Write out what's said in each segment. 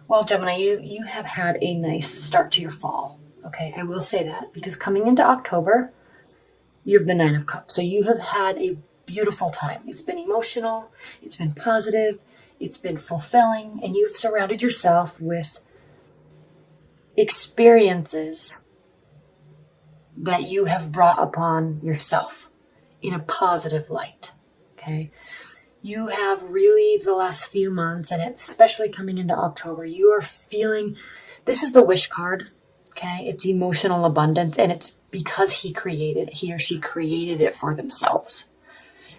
Well, Gemini, you have had a nice start to your fall. Okay, I will say that because coming into October, you have the Nine of Cups. So you have had a beautiful time. It's been emotional, it's been positive, it's been fulfilling, and you've surrounded yourself with experiences that you have brought upon yourself in a positive light. Okay. You have really the last few months, and especially coming into October, you are feeling, this is the wish card. Okay. It's emotional abundance, and it's because he or she created it for themselves.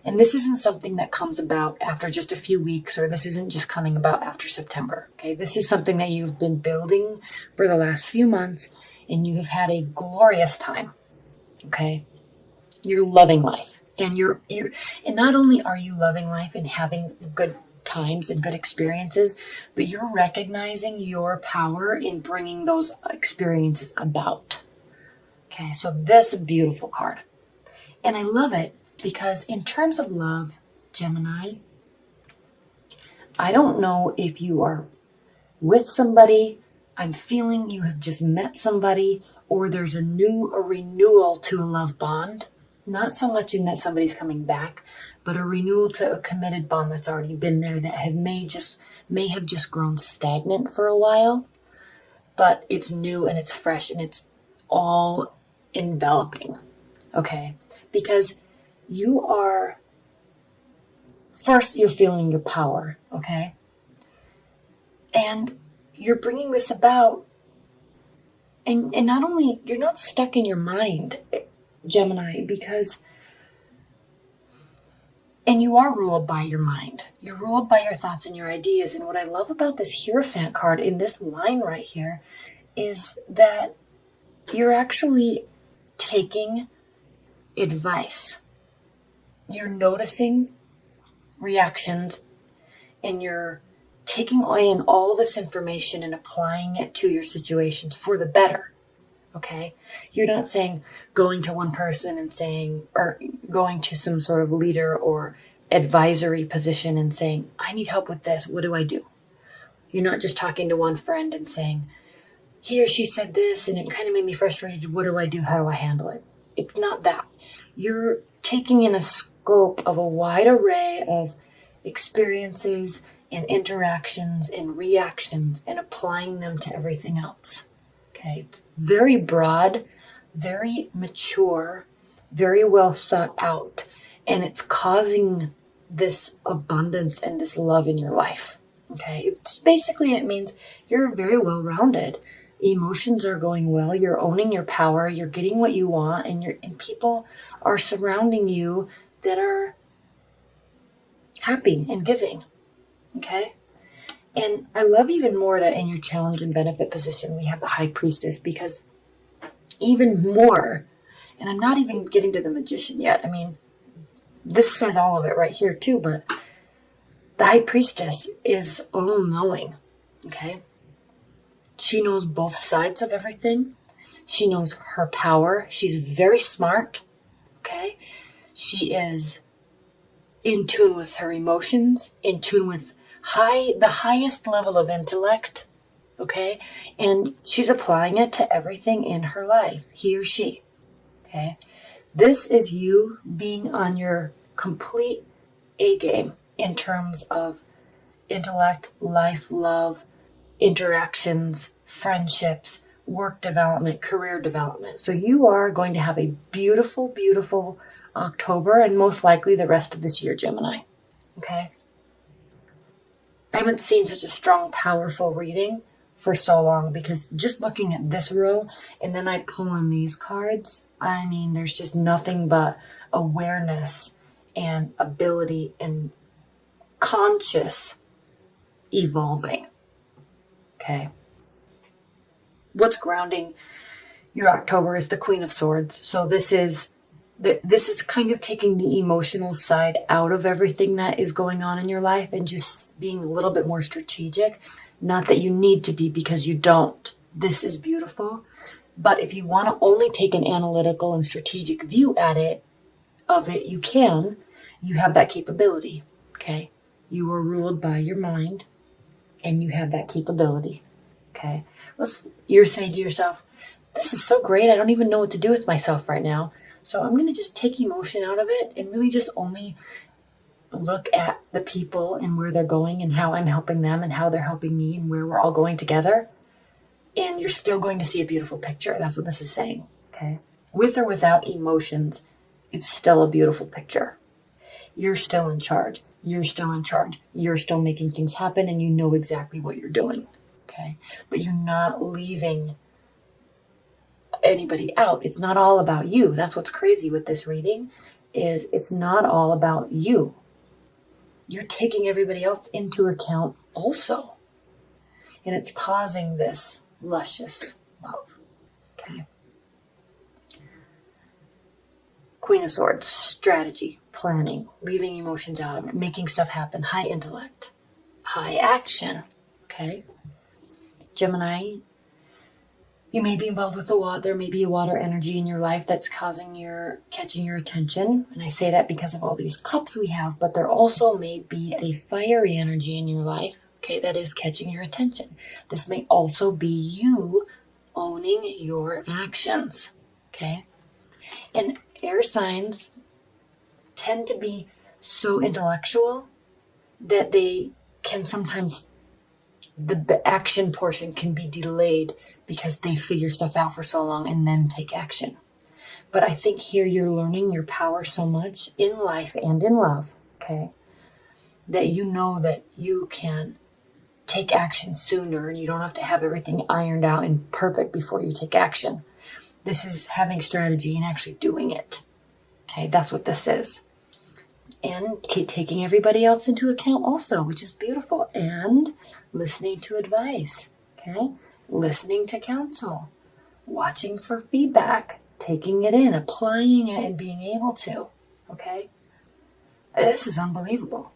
And this isn't something that comes about after just a few weeks, or this isn't just coming about after September. Okay. This is something that you've been building for the last few months, and you have had a glorious time. Okay. You're loving life. And and not only are you loving life and having good times and good experiences, but you're recognizing your power in bringing those experiences about. Okay, so that's a beautiful card. And I love it because in terms of love, Gemini, I don't know if you are with somebody, I'm feeling you have just met somebody, or there's a renewal to a love bond. Not so much in that somebody's coming back, but a renewal to a committed bond that's already been there that may have just grown stagnant for a while, but it's new and it's fresh and it's all enveloping. Okay, because you're feeling your power. Okay, and you're bringing this about, and not only you're not stuck in your mind, Gemini, and you are ruled by your mind. You're ruled by your thoughts and your ideas. And what I love about this Hierophant card in this line right here is that you're actually taking advice. You're noticing reactions, and you're taking in all this information and applying it to your situations for the better. Okay, you're not saying going to one person and saying, or going to some sort of leader or advisory position and saying, I need help with this. What do I do? You're not just talking to one friend and saying, he or she said this and it kind of made me frustrated. What do I do? How do I handle it? It's not that. You're taking in a scope of a wide array of experiences and interactions and reactions and applying them to everything else. Okay, it's very broad, very mature, very well thought out, and it's causing this abundance and this love in your life. Okay, it means you're very well rounded. Emotions are going well. You're owning your power. You're getting what you want, and people are surrounding you that are happy and giving. Okay. And I love even more that in your challenge and benefit position, we have the High Priestess, because even more, and I'm not even getting to the Magician yet. I mean, this says all of it right here too, but the High Priestess is all-knowing, okay? She knows both sides of everything. She knows her power. She's very smart, okay? She is in tune with her emotions, in tune with the highest level of intellect, okay? And she's applying it to everything in her life, he or she, okay? This is you being on your complete A game in terms of intellect, life, love, interactions, friendships, work development, career development. So you are going to have a beautiful, beautiful October, and most likely the rest of this year, Gemini, okay? I haven't seen such a strong, powerful reading for so long, because just looking at this row and then I pull in these cards, I mean, there's just nothing but awareness and ability and conscious evolving. Okay. What's grounding your October is the Queen of Swords. So this is kind of taking the emotional side out of everything that is going on in your life and just being a little bit more strategic. Not that you need to be, because you don't. This is beautiful. But if you want to only take an analytical and strategic view of it, you can. You have that capability. Okay. You are ruled by your mind, and you have that capability. Okay. You're saying to yourself, this is so great. I don't even know what to do with myself right now. So I'm going to just take emotion out of it and really just only look at the people and where they're going and how I'm helping them and how they're helping me and where we're all going together. And you're still going to see a beautiful picture. That's what this is saying. Okay. With or without emotions, it's still a beautiful picture. You're still in charge. You're still in charge. You're still making things happen and you know exactly what you're doing. Okay. But you're not leaving anybody out. It's not all about you. That's what's crazy with this reading, is it's not all about you. You're taking everybody else into account also. And it's causing this luscious love. Okay. Queen of Swords, strategy, planning, leaving emotions out of it, making stuff happen, high intellect, high action. Okay. Gemini, you may be involved with the water. There may be a water energy in your life that's catching your attention. And I say that because of all these cups we have, but there also may be a fiery energy in your life, okay, that is catching your attention. This may also be you owning your actions, okay? And air signs tend to be so intellectual that they can sometimes, the action portion can be delayed because they figure stuff out for so long and then take action. But I think here you're learning your power so much in life and in love, okay, that you know that you can take action sooner and you don't have to have everything ironed out and perfect before you take action. This is having strategy and actually doing it. Okay, that's what this is. And taking everybody else into account also, which is beautiful. And listening to advice, okay? Listening to counsel, watching for feedback, taking it in, applying it, and being able to, okay? This is unbelievable.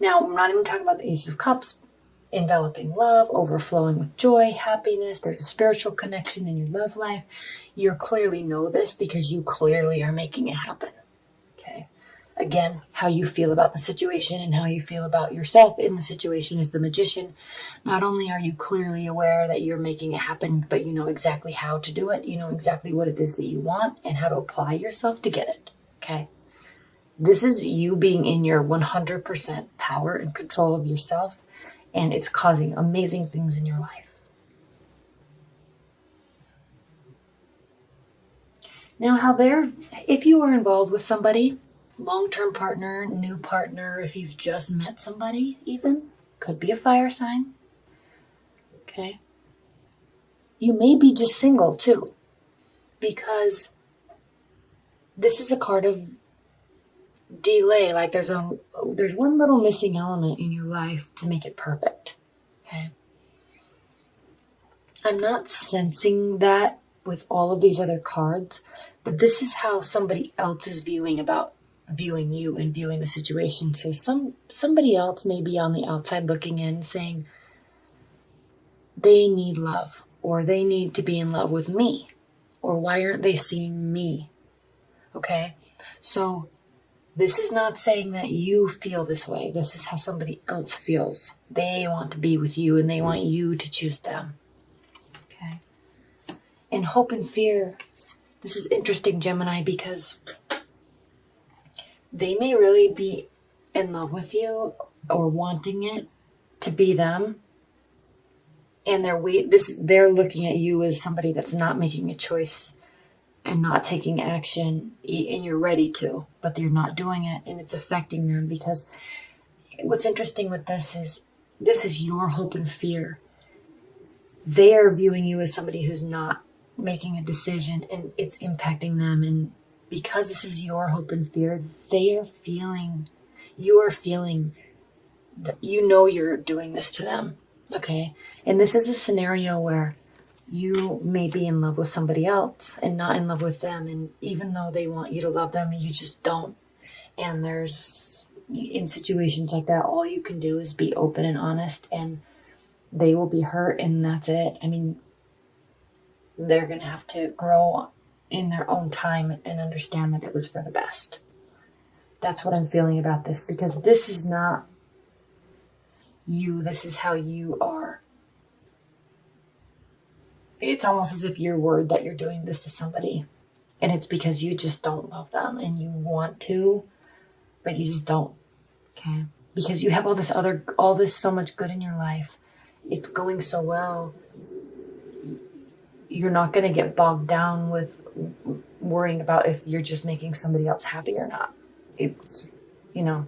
Now, we're not even talking about the Ace of Cups, enveloping love, overflowing with joy, happiness. There's a spiritual connection in your love life. You clearly know this because you clearly are making it happen, okay? Again, how you feel about the situation and how you feel about yourself in the situation is the Magician. Not only are you clearly aware that you're making it happen, but you know exactly how to do it. You know exactly what it is that you want and how to apply yourself to get it, okay? This is you being in your 100% power and control of yourself, and it's causing amazing things in your life. Now, if you are involved with somebody, long-term partner, new partner, if you've just met somebody even, could be a fire sign, okay? You may be just single too, because this is a card of delay. Like there's one little missing element in your life to make it perfect, okay? I'm not sensing that with all of these other cards, but this is how somebody else is viewing you and viewing the situation. So somebody else may be on the outside looking in saying they need love, or they need to be in love with me, or why aren't they seeing me? Okay, so this is not saying that you feel this way. This is how somebody else feels. They want to be with you and they want you to choose them. Okay. And hope and fear. This is interesting, Gemini, because they may really be in love with you or wanting it to be them. And they're looking at you as somebody that's not making a choice and not taking action, and you're ready to, but you're not doing it, and it's affecting them. Because what's interesting with this is your hope and fear. They are viewing you as somebody who's not making a decision, and it's impacting them. And because this is your hope and fear, you are feeling that you know you're doing this to them, okay? And this is a scenario where you may be in love with somebody else and not in love with them. And even though they want you to love them, you just don't. And in situations like that, all you can do is be open and honest, and they will be hurt, and that's it. I mean, they're going to have to grow in their own time and understand that it was for the best. That's what I'm feeling about this, because this is not you. This is how you are. It's almost as if you're worried that you're doing this to somebody. And it's because you just don't love them and you want to, but you just don't. Okay? Because you have all this so much good in your life. It's going so well. You're not going to get bogged down with worrying about if you're just making somebody else happy or not. It's, there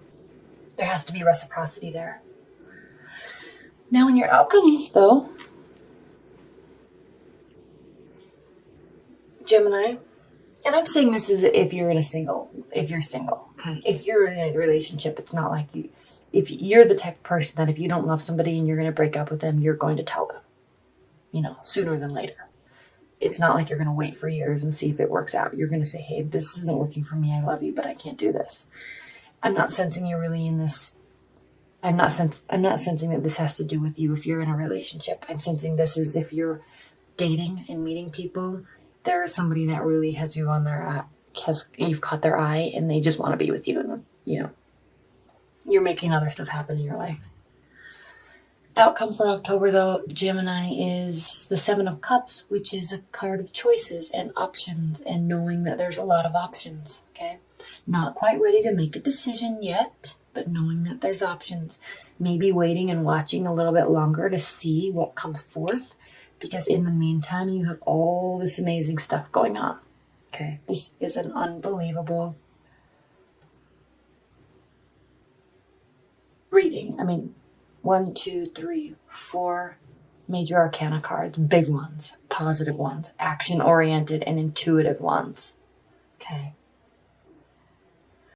has to be reciprocity there. Now in your outcome, though, Gemini, and I'm saying this is if you're single, okay? If you're in a relationship, it's not like if you're the type of person that if you don't love somebody and you're going to break up with them, you're going to tell them, sooner than later. It's not like you're going to wait for years and see if it works out. You're going to say, hey, this isn't working for me. I love you, but I can't do this. I'm not sensing you're really in this. I'm not sensing that this has to do with you if you're in a relationship. I'm sensing this is if you're dating and meeting people, there is somebody that really has you on their you've caught their eye and they just want to be with you. And, you're making other stuff happen in your life. Outcome for October, though, Gemini, is the Seven of Cups, which is a card of choices and options and knowing that there's a lot of options, okay? Not quite ready to make a decision yet, but knowing that there's options. Maybe waiting and watching a little bit longer to see what comes forth, because in the meantime, you have all this amazing stuff going on, okay? This is an unbelievable reading. 1, 2, 3, 4 major arcana cards, big ones, positive ones, action-oriented and intuitive ones. Okay.